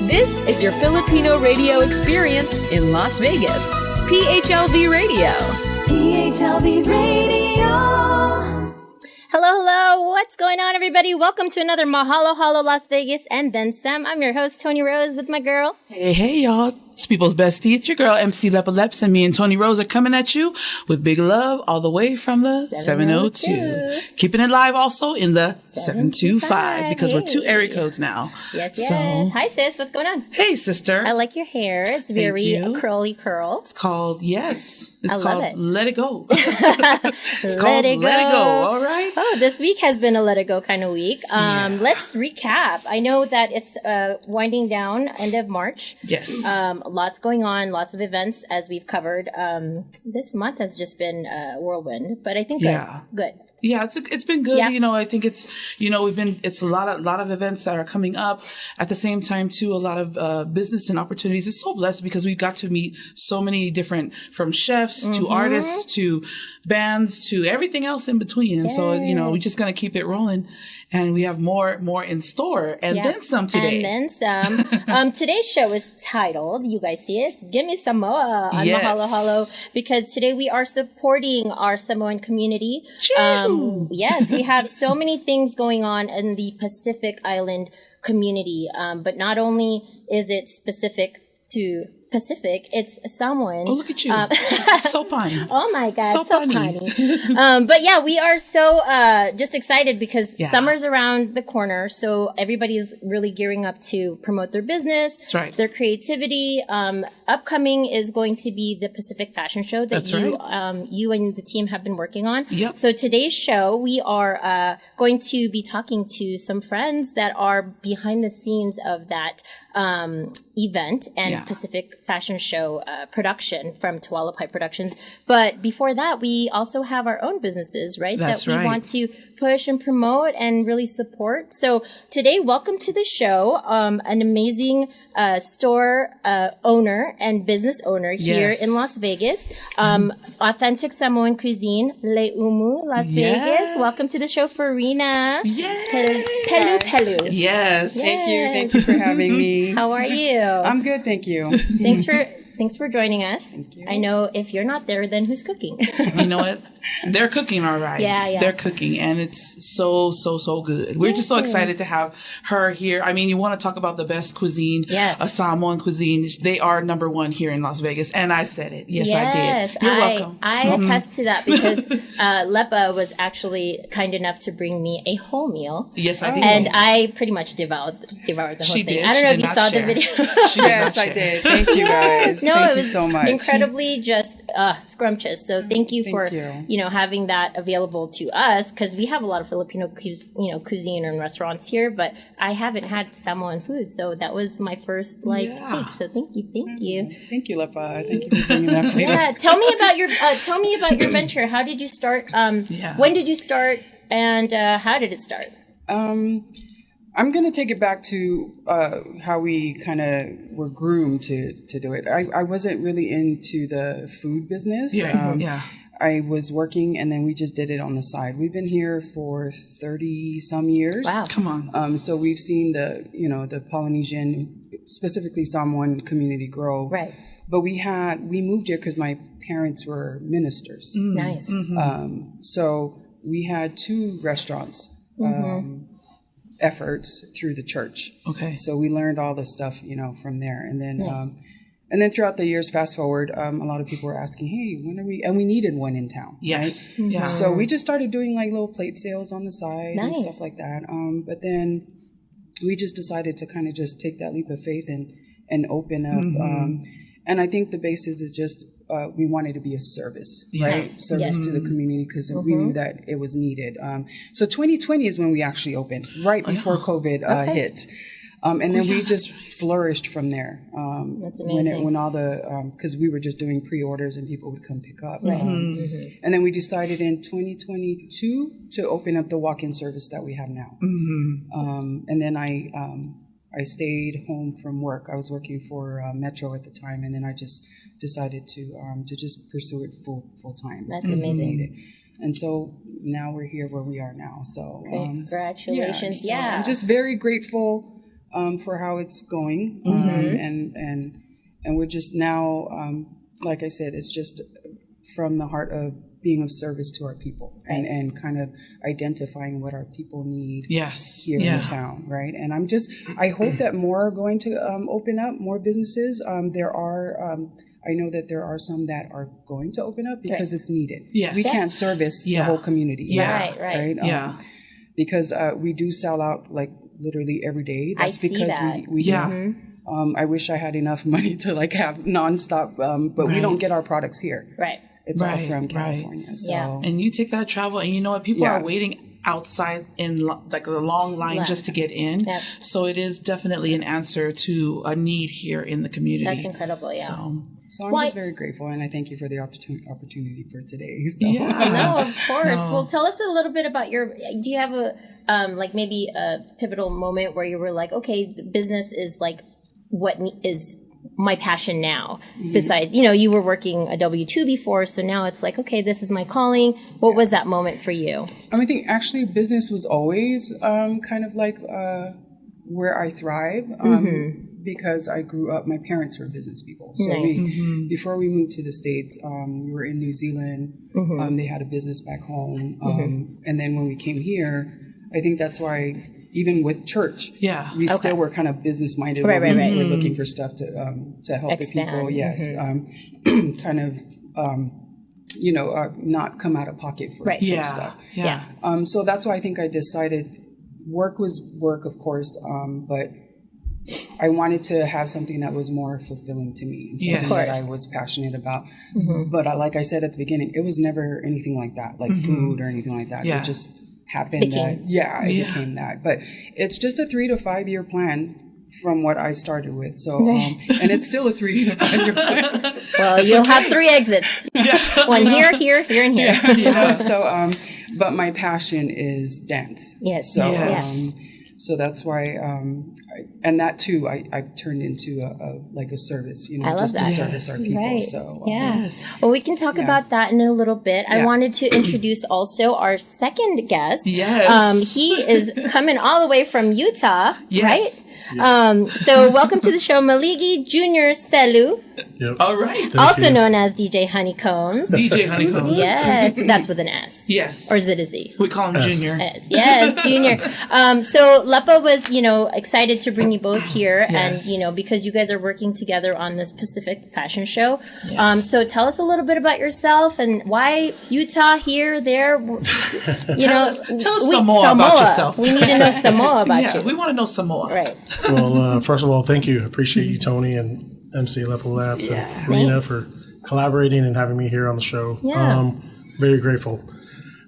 This is your Filipino radio experience in Las Vegas. PHLV Radio. PHLV Radio. Hello. What's going on, everybody? Welcome to another Mahalo Halo Las Vegas and then some. I'm your host, Toni Rose, with my girl. Hey, y'all. It's People's Bestie. It's your girl, MC Lepaleps, and me and Toni Rose are coming at you with big love all the way from the 702. Keeping it live also in the 725 because we're two area codes now. Yes. Hi, sis. What's going on? Hey, sister. I like your hair. It's very curly curl. It's called, yes. It's I called love it. Let It Go. It's called Let It Go. All right. Oh, this week has been a Let It Go kind of week. Let's recap. I know that it's winding down end of March. Yes. Lots going on, lots of events as we've covered. This month has just been whirlwind, but I think good. Yeah, it's been good. Yeah. You know, I think it's a lot of events that are coming up at the same time too. A lot of business and opportunities. It's so blessed because we've got to meet so many different, from chefs to artists to bands to everything else in between. And so, you know, we're just going to keep it rolling, and we have more in store and then some today. And then some. Today's show is titled, you guys see it, Gimme Samoa on Mahalo Halo, because today we are supporting our Samoan community. Yes, we have so many things going on in the Pacific Island community. But not only is it specific to Pacific, it's Samoan. Oh, look at you. So piney. Oh my God, so piney. But yeah, we are so just excited because summer's around the corner. So everybody's really gearing up to promote their business, That's right. their creativity. Upcoming is going to be the Pacific Fashion Show that you and the team have been working on. Yep. So today's show, we are going to be talking to some friends that are behind the scenes of that event and Pacific Fashion Show production from Tualapai Productions. But before that, we also have our own businesses, right? That's that we want to push and promote and really support. So today, welcome to the show. An amazing store owner and business owner here in Las Vegas. Authentic Samoan cuisine, Leumu, Las Vegas. Welcome to the show, Ferina Pelupelu. Yes. Thank you for having me. How are you? I'm good, thank you. Thanks for joining us. Thank you. I know if you're not there, then who's cooking? You know what? They're cooking all right. Yeah. They're cooking, and it's so good. We're just so excited to have her here. I mean, you want to talk about the best cuisine, a Samoan cuisine. They are number one here in Las Vegas, and I said it. Yes, I did. You're welcome. I attest to that because Lepa was actually kind enough to bring me a whole meal. Yes, I did. And I pretty much devoured the whole thing. Did. I don't know if you saw the video. Yes, I did. Thank you guys. Thank you so much. Incredibly just scrumptious. So thank you for having that available to us, because we have a lot of Filipino cuisine and restaurants here, but I haven't had Samoan food, so that was my first take. So thank you. Thank you, Lepa. Thank you for bringing that flavor. Yeah, tell me about your venture. How did you start? When did you start, and how did it start? I'm going to take it back to how we kind of were groomed to do it. I wasn't really into the food business. I was working, and then we just did it on the side. We've been here for 30 some years. Wow. Come on. So we've seen the Polynesian, specifically Samoan community grow. Right. But we moved here because my parents were ministers. Nice. Mm-hmm. So we had 2 restaurants. Efforts through the church. Okay. So we learned all the stuff, from there. And then throughout the years, fast forward, a lot of people were asking, hey, when are we, and we needed one in town. Yes. Right? Yeah. So we just started doing like little plate sales on the side and stuff like that. But then we just decided to kind of just take that leap of faith and open up. And I think the basis is just, we wanted to be a service, right? Service to the community, because we knew that it was needed. So 2020 is when we actually opened, right before COVID hit. And then we just flourished from there. That's amazing. When all the, because we were just doing pre-orders and people would come pick up. Right. And then we decided in 2022 to open up the walk-in service that we have now. And then I stayed home from work. I was working for Metro at the time, and then I just decided to just pursue it full time. That's amazing. And so now we're here where we are now. So congratulations! So I'm just very grateful for how it's going, and we're just now, like I said, it's just from the heart of being of service to our people and kind of identifying what our people need here in town, right? And I hope that more are going to open up, more businesses. I know that there are some that are going to open up because it's needed. Yes. We can't service the whole community. Right. Because we do sell out like literally every day. That's because we I wish I had enough money to like have nonstop, but we don't get our products here. Right. It's all from California. So. And you take that travel, and you know what? People are waiting outside in like a long line just to get in. Yep. So it is definitely an answer to a need here in the community. That's incredible. Yeah. So I'm just very grateful, and I thank you for the opportunity for today. So. No, of course. No. Well, tell us a little bit about do you have a, like maybe a pivotal moment where you were like, okay, the business is like what is my passion now? Besides, you were working a W-2 before, so now it's like, okay, this is my calling. What was that moment for you? I think actually business was always kind of like where I thrive. Because I grew up, my parents were business people. So before we moved to the States, we were in New Zealand. They had a business back home. And then when we came here, I think that's why even with church, we still were kind of business minded. We were looking for stuff to help the people. Yes. Kind of, not come out of pocket for stuff. So that's why I think I decided work was work, of course, but I wanted to have something that was more fulfilling to me, something that I was passionate about. But like I said at the beginning, it was never anything like that, like food or anything like that. It just happened it became that. But it's just a 3 to 5 year plan from what I started with. So, and it's still a 3 to 5 year plan. Well, you'll have 3 exits. One here, and here. So, but my passion is dance. Yes. So, so that's why, and that too, I've turned into a service, just to service our people. Right. So, well, we can talk about that in a little bit. I wanted to introduce also our second guest. Yes. He is coming all the way from Utah, right? So welcome to the show, Maligi Jr. Selu. Yep. All right. Also known as DJ Honeycombs. DJ Honeycombs. Yes. That's with an S. Yes. Or is it a Z? We call him Junior. S. Yes, Junior. So Lepa was, excited to bring you both here. And, because you guys are working together on this Pacific fashion show. Yes. So tell us a little bit about yourself and why Utah, here, there. Tell us some more about yourself. We need to know some more about you. We want to know some more. Right. Well, first of all, thank you. I appreciate you, Toni, and MC Lepaleps and Ferina for collaborating and having me here on the show. Very grateful.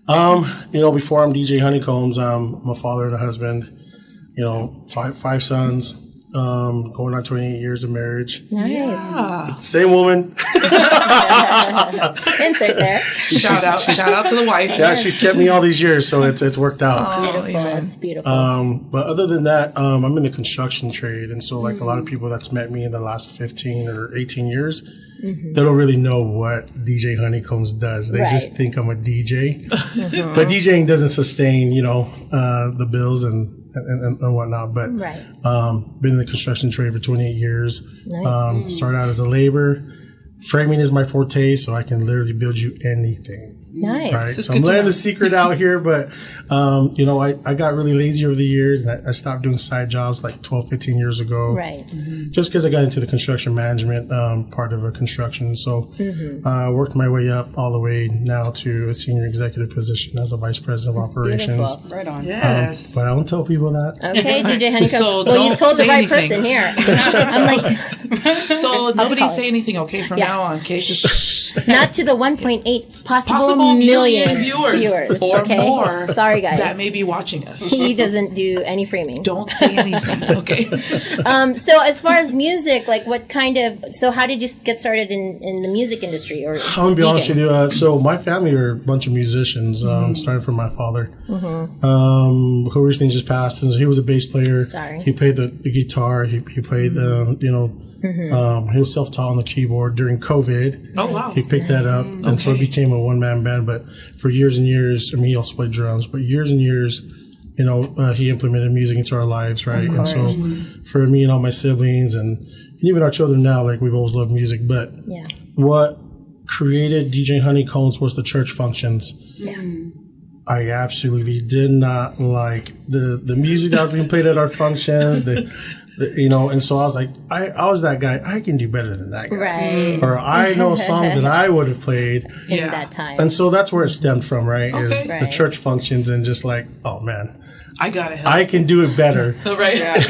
Before I'm DJ Honeycombs, I'm a father and a husband. Five sons. Going on 28 years of marriage. Nice. Yeah. Same woman. Insert there. Shout out to the wife. Yeah, she's kept me all these years, so it's worked out. Beautiful. It's beautiful. But other than that, I'm in the construction trade, and so like a lot of people that's met me in the last 15 or 18 years, they don't really know what DJ Honeycombs does. They just think I'm a DJ. But DJing doesn't sustain, the bills and whatnot. But been in the construction trade for 28 years. Nice. Started out as a laborer. Framing is my forte, so I can literally build you anything. Nice. Right? So I'm letting the secret out here, but, I got really lazy over the years, and I stopped doing side jobs like 12, 15 years ago. Right. Just because I got into the construction management part of a construction. So I worked my way up all the way now to a senior executive position as a vice president of operations. Beautiful. Right on. Yes. But I don't tell people that. Okay, DJ Honeycombs. So well, you told the right anything. person here. I'm like... So nobody say anything, okay, from now on, okay? Just Not to the 1.8 possible million viewers or okay? more. Sorry, guys. That may be watching us. He doesn't do any framing. Don't say anything. Okay. So as far as music, like what kind of, so how did you get started in the music industry? Or I'm going to be honest with you. So my family are a bunch of musicians, starting from my father, who recently just passed. And he was a bass player. Sorry. He played the guitar. He played, he was self-taught on the keyboard during COVID. Oh, wow. He picked that up. And so it became a one-man band. But for years and years, I mean, he also played drums, but years and years, he implemented music into our lives, right? And so for me and all my siblings and even our children now, like we've always loved music. But what created DJ Honeycombs was the church functions. Yeah. I absolutely did not like the music that was being played at our functions, and so I was like, I was that guy. I can do better than that guy. Right. Or I know a song that I would have played in that time. And so that's where it stemmed from, right? Okay. Is the church functions and just like, oh man, I gotta help. I can do it better. Right. Yeah.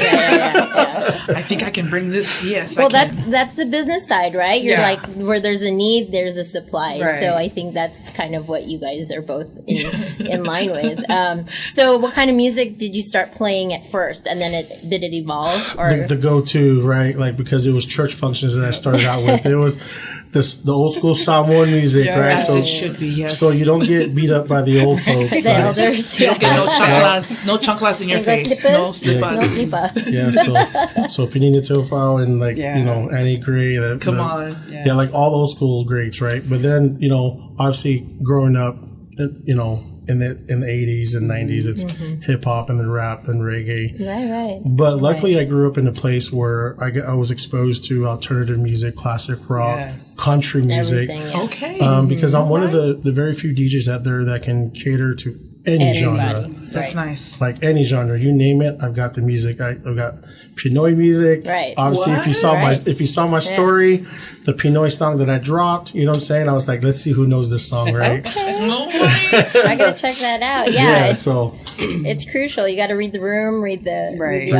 I think I can bring this. Yes. Well, that's the business side, right? You're like, where there's a need, there's a supply. Right. So I think that's kind of what you guys are both in line with. So what kind of music did you start playing at first, and then did it evolve? Or The go-to, right? Like, because it was church functions that I started out with. It was the old school Samoan music, right? As it should be, yes. So you don't get beat up by the old folks. the elders. You don't get no chanclas in your face. No slippers. Yeah, so Penina Tofau and Annie Gray. Come on. Yes. Yeah, like all old school greats, right? But then, obviously growing up, in the 80s and 90s, it's hip hop and then rap and reggae. Right. But luckily, I grew up in a place where I was exposed to alternative music, classic rock, country music. Okay. Because I'm one of the very few DJs out there that can cater to any genre. That's nice. Like any genre, you name it, I've got the music. I've got Pinoy music. Right. Obviously, if you saw my story, the Pinoy song that I dropped, you know what I'm saying? I was like, let's see who knows this song, right? Okay. I gotta check that out. Yeah. It's crucial. You got to read the room, read the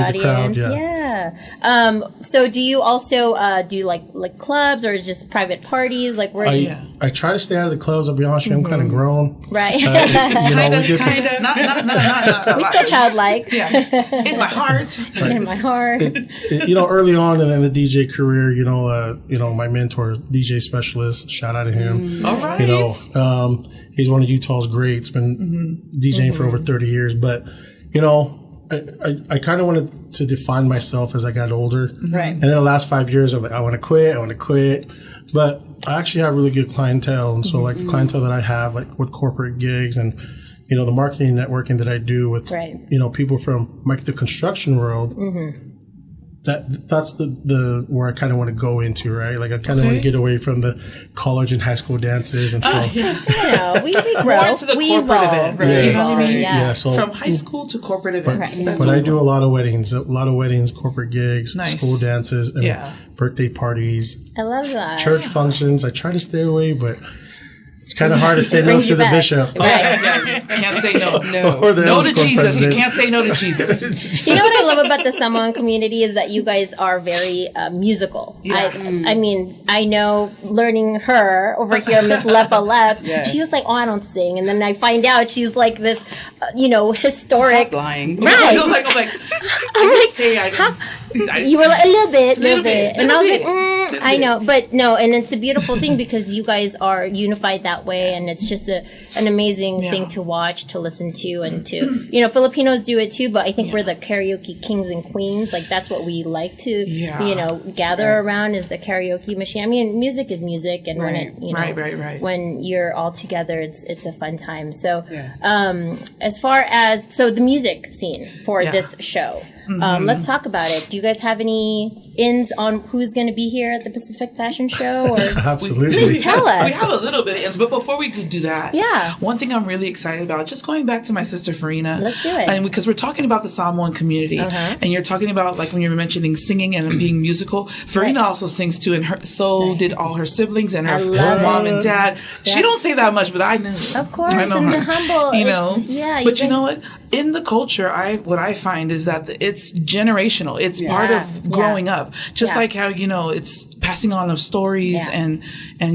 audience. The crowd, So do you also do like clubs or just private parties? Like where? I try to stay out of the clubs. I'll be honest with you, I'm kind of grown. Right. Kind of. Not. We still childlike. Yeah. In my heart. Right. In my heart. Early on in the DJ career, my mentor, DJ Specialist, shout out to him. All right. He's one of Utah's greats, been DJing for over 30 years. But, I kind of wanted to define myself as I got older. Right. And then the last 5 years, I'm like, I want to quit. But I actually have really good clientele. And so, like, the clientele that I have, like, with corporate gigs and, the marketing networking that I do with, people from, like, the construction world, that's the where I kind of want to go into, right? Like I kind of want to get away from the college and high school dances, and so we grow, more into the we corporate evolve, events. You know what I mean? Yeah. So from high school to corporate events. But I do a lot of weddings, corporate gigs, school dances, and birthday parties. I love that. Church functions. I try to stay away, but it's kind of hard to say no to the bishop. Right. Can't say no. No to Jesus. You can't say no to Jesus. You know what I love about the Samoan community is that you guys are very musical. Yeah. I mean, I know learning her over here, Miss Lepaleps, she was like, I don't sing. And then I find out she's like this, historic. Stop lying. Right. I'm like, you were like, a little bit. And I was like, I know. But no, and it's a beautiful thing because you guys are unified that way, and it's just an amazing thing to watch, to listen to, and to Filipinos do it too, but I think we're the karaoke kings and queens. Like that's what we like to gather around, is the karaoke machine. I mean, music is music, and when it when you're all together, it's a fun time. So as far as the music scene for this show, let's talk about it. Do you guys have any ins on who's going to be here at the Pacific Fashion Show? Or Absolutely. Please tell us. We have a little bit of ins, but before we could do that, one thing I'm really excited about, just going back to my sister Ferina. Let's do it. And because we're talking about the Samoan community, and you're talking about, like, when you were mentioning singing and being musical, Ferina also sings too, and did all her siblings and her mom and dad. She don't say that much, but I know. Of course, I know and her. the humble. But you know what? in the culture, what I find is that it's generational. It's part of growing up. Just like how, it's passing on of stories and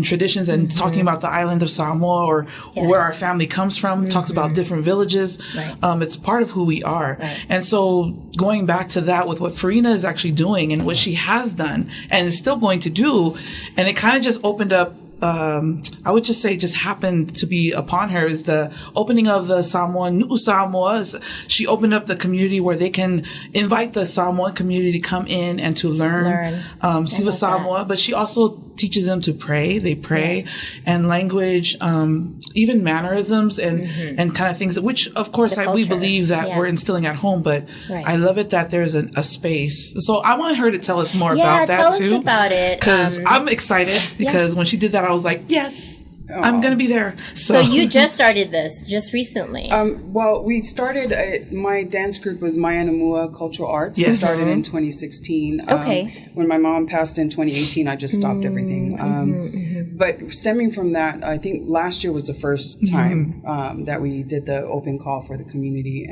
traditions and talking about the island of Samoa or where our family comes from, talks about different villages. Right. It's part of who we are. Right. And so going back to that with what Ferina is actually doing and what she has done and is still going to do, and it kind of just opened up, I would just say just happened to be upon her is the opening of the Samoan Nu'u Samoa. She opened up the community where they can invite the Samoan community to come in and to learn Siva Samoa, but she also teaches them to pray. They pray and language, even mannerisms and kind of things, which of course we believe that we're instilling at home, but I love it that there's a space. So I want her to tell us more about that too. Tell us about it. Because I'm excited because when she did that, I was like, yes, I'm going to be there. So you just started this just recently. Well, we started, my dance group was Mayanamua Cultural Arts. Yes. We started in 2016. Okay. When my mom passed in 2018, I just stopped everything. But stemming from that, I think last year was the first time that we did the open call for the community.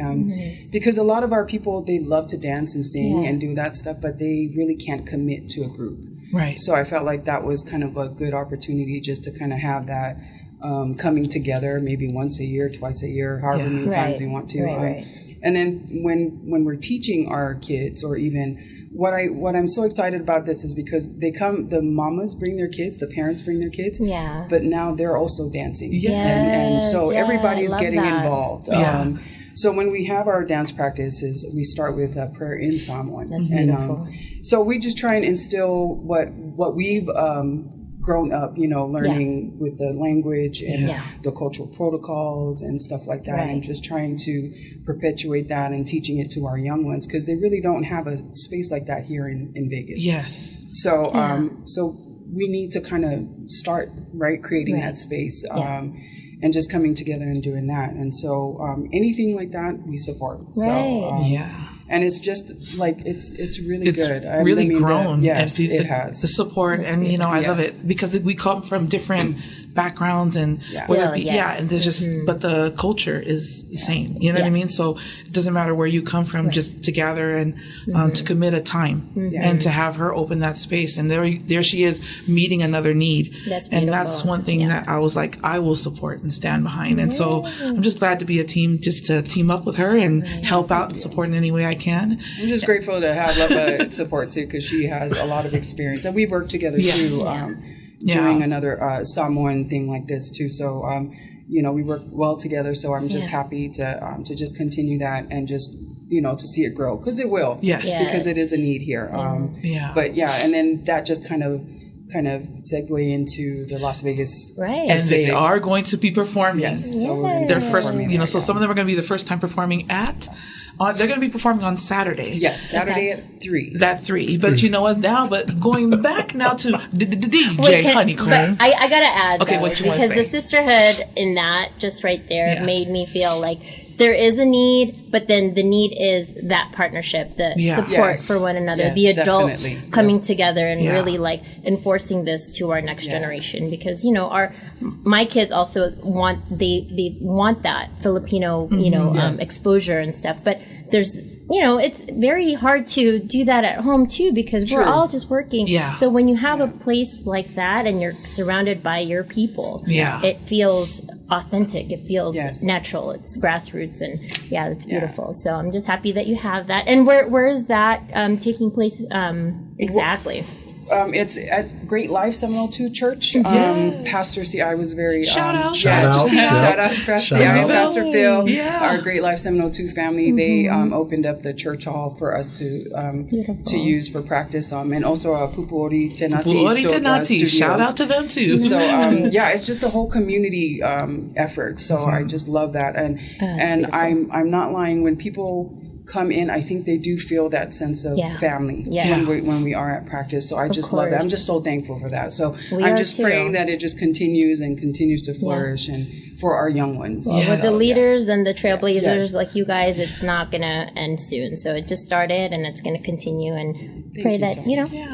Because a lot of our people, they love to dance and sing and do that stuff, but they really can't commit to a group. Right. So I felt like that was kind of a good opportunity just to kind of have that coming together maybe once a year, twice a year, however many times they want to. And then when we're teaching our kids, or even what I'm so excited about this is because the mamas bring their kids, the parents bring their kids, but now they're also dancing. And so everybody's getting involved. So when we have our dance practices, we start with prayer in Samoan. That's beautiful. So we just try and instill what we've grown up, learning with the language and the cultural protocols and stuff like that, and just trying to perpetuate that and teaching it to our young ones because they really don't have a space like that here in Vegas. Yes. So so we need to kind of start creating that space. And just coming together and doing that. And so anything like that, we support. So, and it's just like, it's really good. It's really grown. Yes, it has. The support. And, I love it because we come from different backgrounds and and there's just, but the culture is the same. You know what I mean? So it doesn't matter where you come from, just to gather and to commit a time and to have her open that space. And there she is meeting another need. And that's one thing that I was like, I will support and stand behind. And so I'm just glad to be a team, just to team up with her and help out and support in any way I can. I'm just grateful to have Lepa support too, because she has a lot of experience and we've worked together too. Doing another Samoan thing like this too. So, we work well together. So I'm just happy to just continue that and just, to see it grow because it will. Yes. Because it is a need here. But and then that just kind of segue into the Las Vegas. Right. And they are going to be performing. Yes. So their first, so some of them are going to be the first time performing at, they're going to be performing on Saturday. Yes, Saturday at 3. At 3. But you know what now? But going back now to DJ Honeycombs. But I got to add, okay, what you want to say? Because the sisterhood in that, just right there, made me feel like there is a need, but then the need is that partnership, the support for one another, the adults coming together and really like enforcing this to our next generation. Because my kids also want they want that Filipino exposure and stuff, but there's it's very hard to do that at home too because we're all just working. So when you have a place like that and you're surrounded by your people, it feels authentic. It feels natural. It's grassroots and it's beautiful. So I'm just happy that you have that. And where is that taking place exactly? It's at Great Life Seminole 2 Church. Pastor C.I. was very... Shout out. Shout out Pastor C.I. and Pastor Phil. Our Great Life Seminole 2 family. They opened up the church hall for us to use for practice. And also Pupuori Tenati. Shout out to them too. So it's just a whole community effort. So I just love that. And I'm not lying. When people come in, I think they do feel that sense of family when we are at practice. So I just love that. I'm just so thankful for that. So I'm just praying that it just continues to flourish and for our young ones. Well, with the leaders and the trailblazers like you guys, it's not going to end soon. So it just started and it's going to continue. And pray that,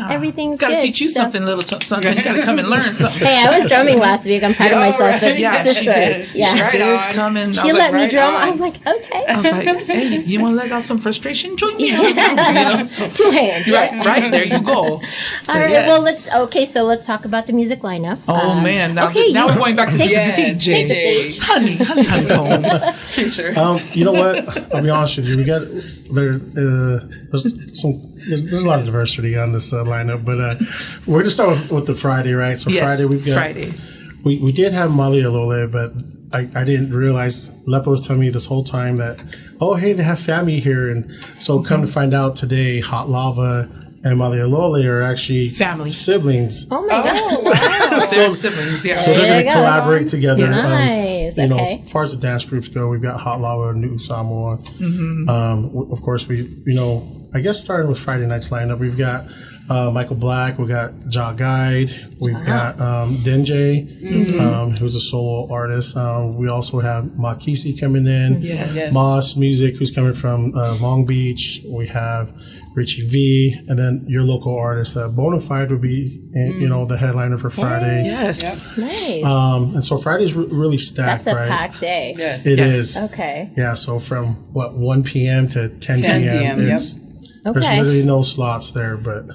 everything's gotta good. teach you something, little something. You gotta come and learn something. Hey, I was drumming last week. I'm proud of myself. But Yeah, she did. Yeah. She did come in. She let me drum. I was like, okay. I was like, hey, you want to let out some frustration? Join me. So, 2 hands. right, there you go. All right. Yes. Well, let's talk about the music lineup. Oh man, now we're going back to the DJ. Take the stage. Honeycomb. Sure. You know what? I'll be honest with you. We got there's a lot of diversity on this lineup, but we're gonna start with the Friday, right? So Friday we've got Friday. We did have Maligi, but I didn't realize Lepaleps was telling me this whole time that they have family here, and so come to find out today, Hot Lava and Maligi are actually family siblings. Oh my god! Wow. They're siblings. Yeah. So they're going to collaborate together. Nice. As far as the dance groups go, we've got Hot Lava and New Samoa. Of course, I guess starting with Friday night's lineup, we've got Michael Black, we got Ja Guide, we've got Denjay, who's a solo artist. We also have Makisi coming in. Yes. Moss Music, who's coming from Long Beach. We have Richie V, and then your local artist, Bonafide, would be the headliner for Friday. Hey. Yes. Yep. Nice. And so Friday's really stacked. That's a right? packed day. Yes. It is. Okay. Yeah. So from 1 p.m. to 10 p.m. There's literally no slots there, but.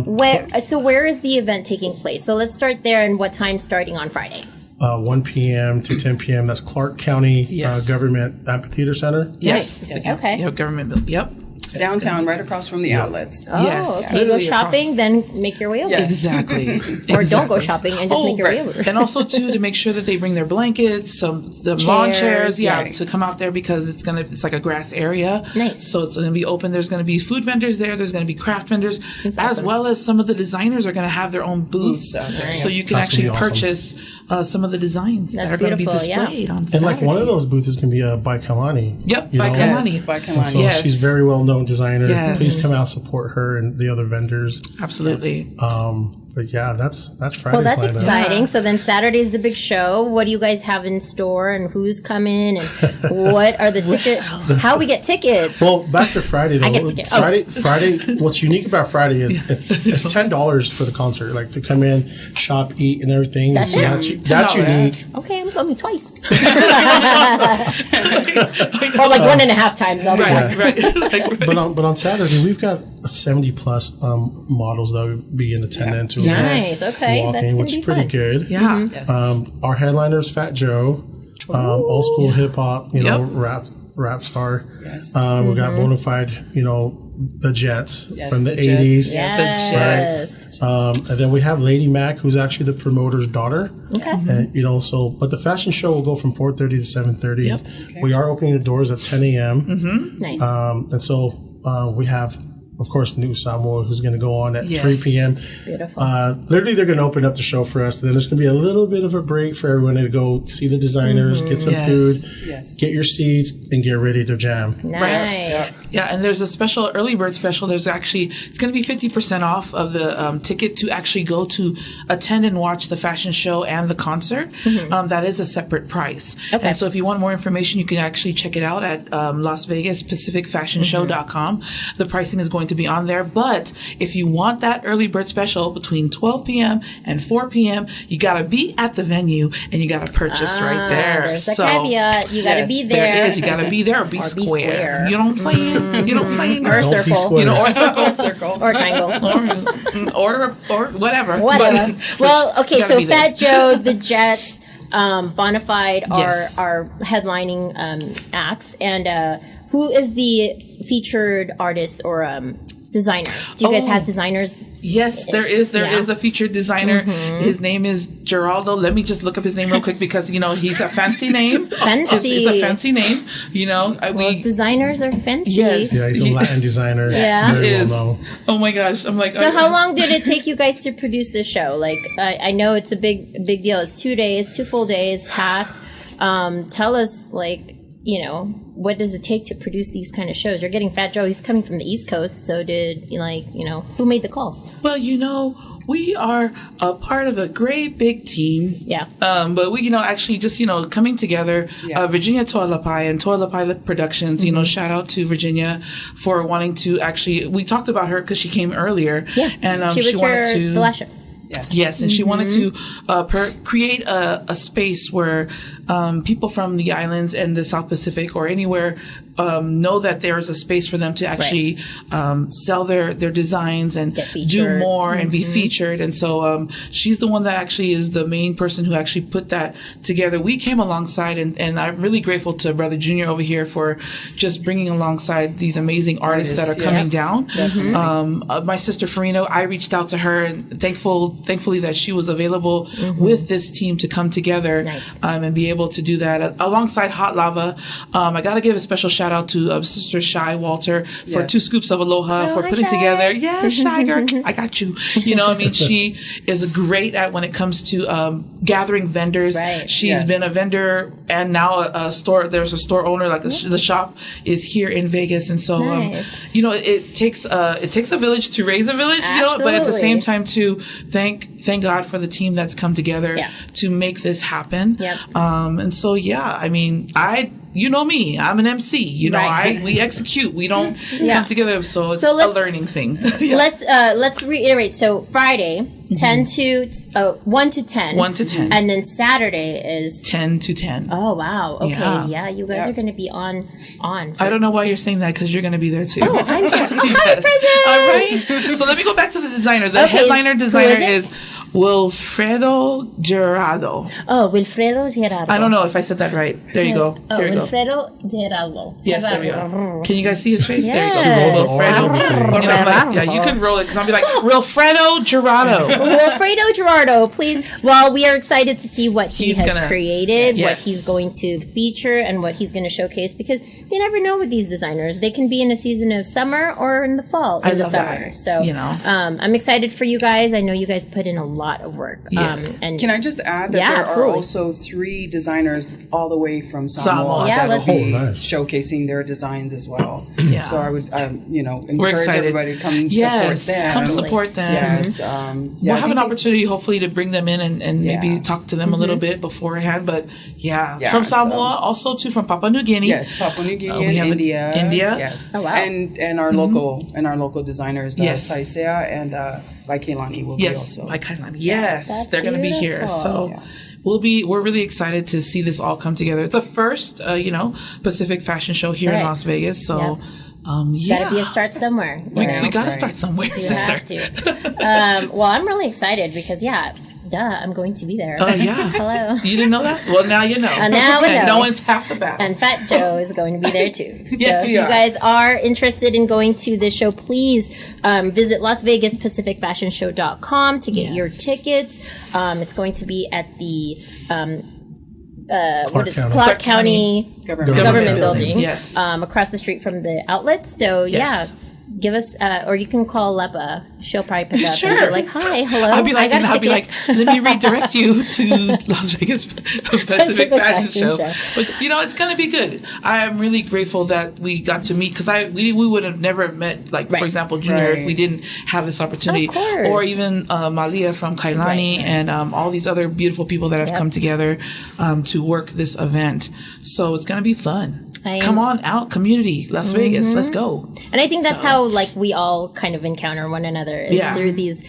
Where is the event taking place? So let's start there. And what time starting on Friday? 1 p.m. to 10 p.m. That's Clark County Government Amphitheater Center. Yes. Okay. Yep, government building. Yep. Downtown, right across from the outlets. Oh, Yes. okay. Go shopping, then make your way over. Yes. Exactly. Or don't go shopping and just make your way over. And also too, to make sure that they bring their blankets, the lawn chairs, to come out there, because it's like a grass area. Nice. So it's going to be open. There's going to be food vendors there. There's going to be craft vendors, as well as some of the designers are going to have their own booths, so you can actually purchase some of the designs that are going to be displayed on Saturday. And like one of those booths is going to be by Kalani. Yep, by Kalani. By Kalani. So she's a very well known designer. Yes. Please come out, support her and the other vendors. Absolutely. But yeah, that's Friday's Well, that's lineup. exciting. Yeah. So then Saturday's the big show. What do you guys have in store, and who's coming, and what are the tickets? How we get tickets? Well, back to Friday though. I get tickets. Friday. What's unique about Friday is it's $10 for the concert. Like to come in, shop, eat, and everything. That's it. That's unique. Okay, I'm coming twice. Or like 1.5 times. Right. But on Saturday we've got 70 plus models that would be in attendance. Nice. Okay, walking, which is pretty good. Yeah. Mm-hmm. Yes. Our headliner is Fat Joe, old school hip hop, rap star. Yes. We got Bonafide, the Jets from the the 80s. Yes. And then we have Lady Mac, who's actually the promoter's daughter. Okay. And, but the fashion show will go from 4:30 to 7:30. Yep. Okay. We are opening the doors at 10 a.m. Mm-hmm. Nice. And so we have, of course, New Samoa, who's going to go on at 3 p.m. Beautiful. Literally, they're going to open up the show for us. And then there's going to be a little bit of a break for everyone to go see the designers, get some food, get your seats, and get ready to jam. Nice. Yeah, and there's a special early bird special. It's going to be 50% off of the ticket to actually go to attend and watch the fashion show and the concert. Mm-hmm. That is a separate price. Okay. And so if you want more information, you can actually check it out at Las Vegas Pacific Fashion Show.com. The pricing is going to be on there. But if you want that early bird special between 12 p.m. and 4 p.m., you got to be at the venue and you got to purchase right there. There's a caveat. You got to be there. There is. You got to be there or be square. You know what I'm saying? You know what I'm saying? Or a circle. Or circle. Or triangle. or whatever. Whatever. Well, okay, so Fat Joe, the Jets, Bonafide are headlining acts. And who is the featured artist or designer? Do you guys have designers? Yes, there is. There is the featured designer. Mm-hmm. His name is Geraldo. Let me just look up his name real quick because, he's a fancy name. It's a fancy name. Designers are fancy. Yes. Yeah, he's a Latin designer. Yeah. Very well known. Oh my gosh. I'm like, so how long did it take you guys to produce this show? Like, I know it's a big deal. It's 2 days, 2 full days, packed. Tell us, what does it take to produce these kind of shows? You're getting Fat Joe. He's coming from the East Coast. So who made the call? Well, we are a part of a great big team. Yeah. But we, actually just, coming together, Virginia Toalapai and Toalapai Productions, shout out to Virginia for wanting to actually, we talked about her because she came earlier. Yeah. And she wanted to, the last show. Yes, and she wanted to create a space where people from the islands and the South Pacific or anywhere know that there is a space for them to actually sell their designs and do more and be featured. And so she's the one that actually is the main person who actually put that together. We came alongside, and I'm really grateful to Brother Junior over here for just bringing alongside these amazing artists that are coming down. My sister Ferina, I reached out to her, and thankfully that she was available with this team to come together and be able to do that alongside Hot Lava. I got to give a special shout out to Sister Shy Walter for 2 Scoops of Aloha for putting together. Yes, Shy girl, I got you. She is great at when it comes to gathering vendors. Right. She's been a vendor and now a store. There's a store owner, like the shop is here in Vegas, and so it takes a village to raise a village. But at the same time, too, thank God for the team that's come together to make this happen. And so you know me, I'm an MC. We execute. We don't come together. So it's a learning thing. Let's reiterate. So Friday, 1 to 10. 1 to 10. And then Saturday is 10 to 10. Oh wow. Okay. Yeah, you guys are going to be on. I don't know why you're saying that, because you're going to be there too. Oh, I'm present. All right. So let me go back to the designer. The headliner designer is Wilfredo Gerardo. Oh, Wilfredo Gerardo. I don't know if I said that right. There you go. Oh, Wilfredo Gerardo. Yes, there we go. Can you guys see his face? Yes. There you go. Wilfredo. You can roll it, because I'll be like, Wilfredo Gerardo. Wilfredo Gerardo, please. Well, we are excited to see what he has created, what he's going to feature, and what he's going to showcase, because you never know with these designers. They can be in a season of summer or in the fall, in the summer. That. So, I'm excited for you guys. I know you guys put in a lot of work. And can I just add that there are also 3 designers all the way from Samoa that will be showcasing their designs as well. So I would, encourage everybody to come support them. Come support them. Yes. We'll have an opportunity, hopefully, to bring them in and maybe talk to them a little bit beforehand. But from Samoa, also too from Papua New Guinea. Yes, Papua New Guinea, India. Yes. Oh wow. And our local designers, Saisea and Kailani will be also. Kailani. Yes, they're going to be here. So we're really excited to see this all come together. The first, Pacific fashion show here in Las Vegas. So, gotta be a start somewhere. We got to start somewhere, sister. Have to. Well, I'm really excited because, I'm going to be there. Oh, yeah. Hello. You didn't know that? Well, now you know. Now we know. No one's half the battle. And Fat Joe is going to be there, too. So yes, if you guys are interested in going to this show, please visit LasVegasPacificFashionShow.com to get your tickets. It's going to be at the Clark County Government Building. Yes. Across the street from the outlet. So, give us, or you can call Lepa. She'll probably pick up and be like, "Hi, hello." I'll be like, "Let me redirect you to Las Vegas Pacific Fashion Show." But it's going to be good. I am really grateful that we got to meet, because we would have never met, for example, Junior, if we didn't have this opportunity, or even Malia from Kailani and all these other beautiful people that have come together to work this event. So it's going to be fun. Come on out, community, Las Vegas. Let's go. And I think that's how we all kind of encounter one another is through these,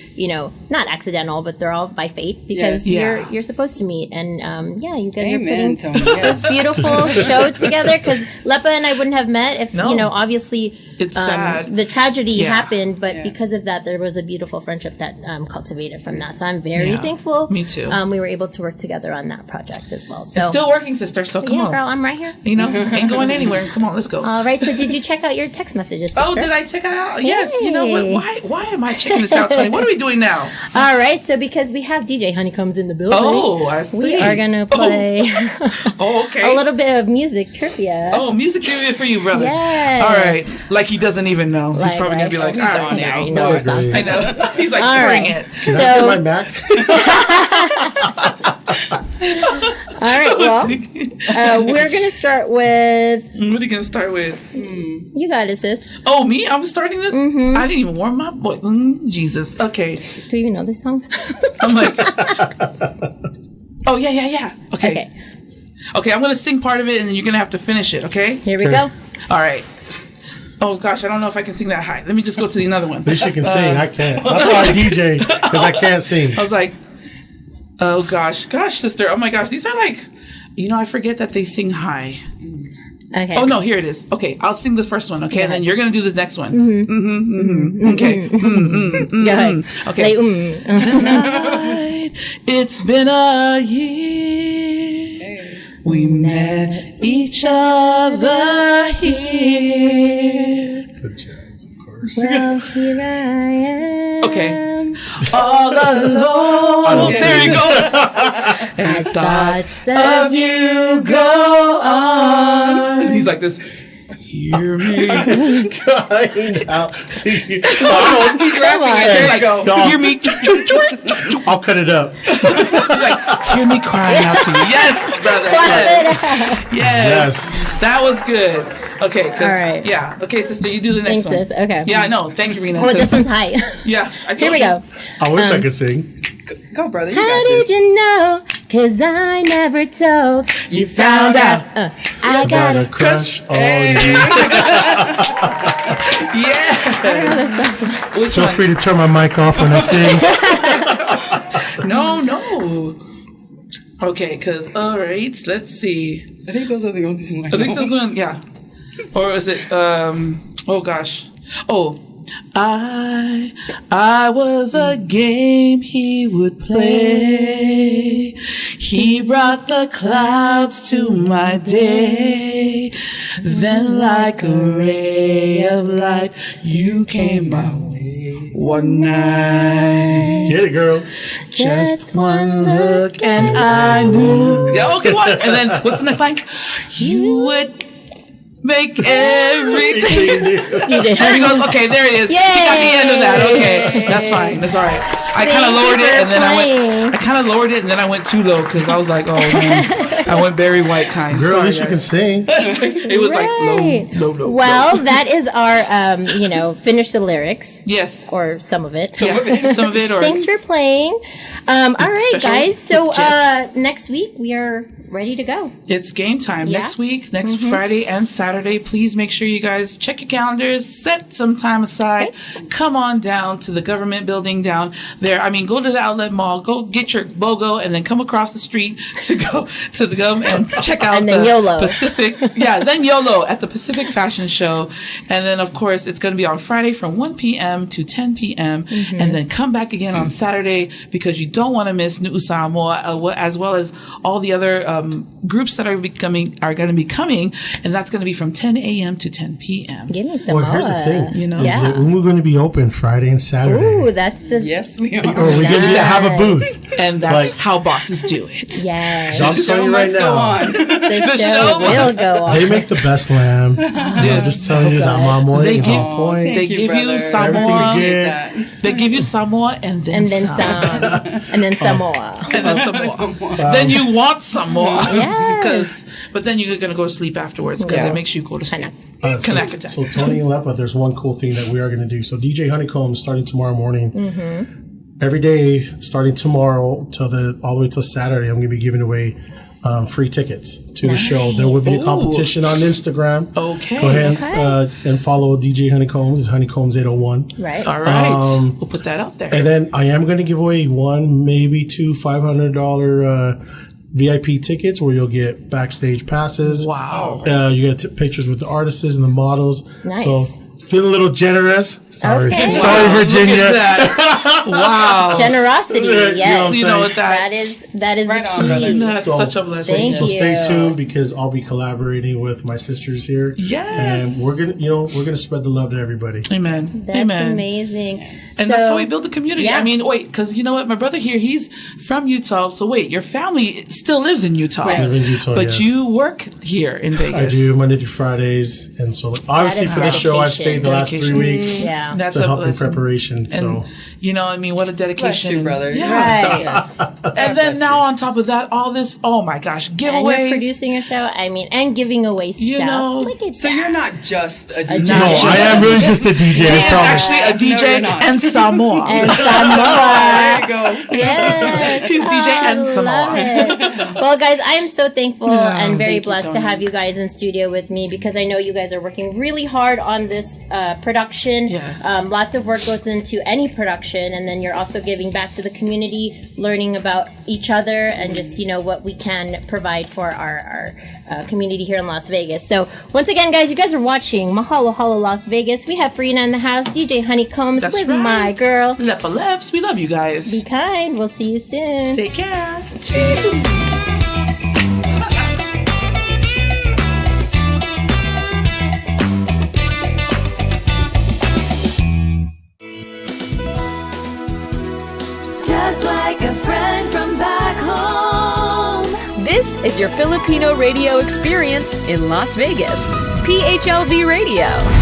not accidental, but they're all by fate, because you're supposed to meet. And you guys are putting this beautiful show together, because Lepa and I wouldn't have met if, obviously it's sad. The tragedy happened, but because of that, there was a beautiful friendship that cultivated from that. So I'm very thankful. Me too. We were able to work together on that project as well. So it's still working, sister. So come on. Girl, I'm right here. Ain't going anywhere. Come on, let's go. All right. So did you check out your text messages, sister? Oh, did I check it out? Yes. You know what? Why am I checking this out, Toni? What are we doing now? All right. So because we have DJ Honeycombs in the building. Oh, I see. We are going to play okay. a little bit of music trivia. Oh, music trivia for you, brother. Yes. All right. Like he doesn't even know. He's probably going to be like, I know. I know. He's like, bring it. Can I get my Mac? right. Well, we're gonna start with. What are you gonna start with? You got it, sis. Oh, me? I'm starting this. I didn't even warm my voice. Jesus. Okay. Do you even know these songs? I'm like. Oh yeah. Okay. I'm gonna sing part of it, and then you're gonna have to finish it. Okay. Here we go. All right. Oh gosh, I don't know if I can sing that high. Let me just go to another one. At least you can sing. I can't. That's why I DJ, because I can't sing. I was like, oh gosh, sister. Oh my gosh, these are like, I forget that they sing high. Okay. Oh no, here it is. Okay, I'll sing this first one. Okay, and then you're gonna do the next one. Okay. Go ahead. Okay. Say, Tonight, it's been a year. We met each other here. The jazz, of course. well, here I am. Okay. All alone. There you go. As thoughts Of you go on. He's like this. Hear me. Crying out to you. He's rapping it. They're like, hear me. I'll cut it up. He's like, hear me crying out to you. Yes, brother. Yes. That was good. Okay. All right. Yeah. Okay, sister, you do the next Thanks, one. sis. Okay. Yeah, I know. Thank you, Rena. Oh, this one's high. Yeah. Here we go. I wish I could sing. Go, brother. You How got did this. you know? 'Cause I never told. You found out. I got a a crush on you. Yeah. Which Feel one? free to turn my mic off when I sing. No. Okay, all right, let's see. I think those are the only two. I think this one, yeah. Or is it, oh gosh. Oh, I was a game he would play. He brought the clouds to my day. Then like a ray of light, you came my way one night. Get it, girls. Just one look and I knew. Yeah, okay, what? And then what's the next line? You would make everything. You did. There he goes. Okay, there it is. He got the end of that. Okay, that's fine. That's all right. I kind of lowered it, and then I went too low because I was like, oh man, I went Barry White kind. Girl, at Sorry, least you can guys. sing. It was like low. Well, that is our, finish the lyrics. Yes. Or some of it. Some of it, or Thanks for playing. All right, Special guys. So with Jets. next week we are ready to go. It's game time Yeah. next week, next Friday and Saturday. Please make sure you guys check your calendars, set some time aside, come on down to the government building down there. I mean, go to the outlet mall, go get your BOGO, and then come across the street to go to the and check out And then the YOLO. Pacific. Yeah, then YOLO at the Pacific Fashion Show. And then, of course, it's going to be on Friday from 1 p.m. to 10 p.m. And then come back again on Saturday because you don't want to miss Gimme Samoa, as well as all the other groups that are going to be coming, and that's going to be from 10 a.m. to 10 p.m. Gimme some Well, here's the thing. You know? Is Yeah. the UMU going to be open Friday and Saturday? Ooh, that's the Yes, we are. Or are we going to have a booth? And that's Like- how bosses do it. yes. I'm The show telling you right must go now. on. The show show will go on. They make the best lamb. I'm just telling you that Mamoy They is give- on point. They Thank give you brother. Samoa. Everything That. They give you Samoa and then And then some. and then Samoa. And then Samoa. Then you want some more. Yes. But then you're going to go to sleep afterwards because Yeah. it makes you go to sleep. So Toni and Lepa, there's one cool thing that we are going to do. So DJ Honeycombs starting tomorrow morning. Every day starting tomorrow all the way till Saturday, I'm going to be giving away free tickets to the show. There will be a competition on Instagram. Okay. Go ahead and follow DJ Honeycombs. It's Honeycombs 801. Right. All right. We'll put that out there. And then I am going to give away one, maybe two $500 VIP tickets where you'll get backstage passes. Wow. You get pictures with the artists and the models. Nice. So feel a little generous. Sorry. Okay. Sorry, Wow, Virginia. Look at that. Wow. Generosity, yes. You know what that is Right the on, key. brother. That's So- such a blessing. Thank So you. stay tuned because I'll be collaborating with my sisters here. Yes. And we're gonna spread the love to everybody. Amen. That's Amen. amazing. And So- that's how we build the community. Yeah. I mean, wait, because you know what? My brother here, he's from Utah. So wait, your family still lives in Utah. I live in Utah, but yes. you work here in Vegas. I do Monday through Fridays, and so obviously is for this show I've dedication. stayed the last 3 weeks Yeah. That's to a help in blessing. preparation. So You know, I mean, what a dedication. Bless you, brother. Yeah. Right. And then now on top of that, all this, oh my gosh, giveaways. And you're producing a show, I mean, and giving away stuff. You know, look at So that. you're not just a DJ. No, I am really just a DJ. He I is promise. actually a DJ No, you're not. and Samoa. And Samoa. There you go. Yes. He's DJ and I Samoa. love it. Well, guys, I am so thankful and very Thank you, blessed to Toni. have you guys in studio with me because I know you guys are working really hard on this production. Yes. Lots of work goes into any production, and then you're also giving back to the community, learning about each other, and just, you know, what we can provide for our community here in Las Vegas. So, once again, guys, you guys are watching Mahalo Halo Las Vegas. We have Ferina in the house, DJ Honeycombs That's with right. my girl. Lepaleps, we love you guys. Be kind. We'll see you soon. Take care. Just like a friend from back home. This is your Filipino radio experience in Las Vegas. PHLV Radio.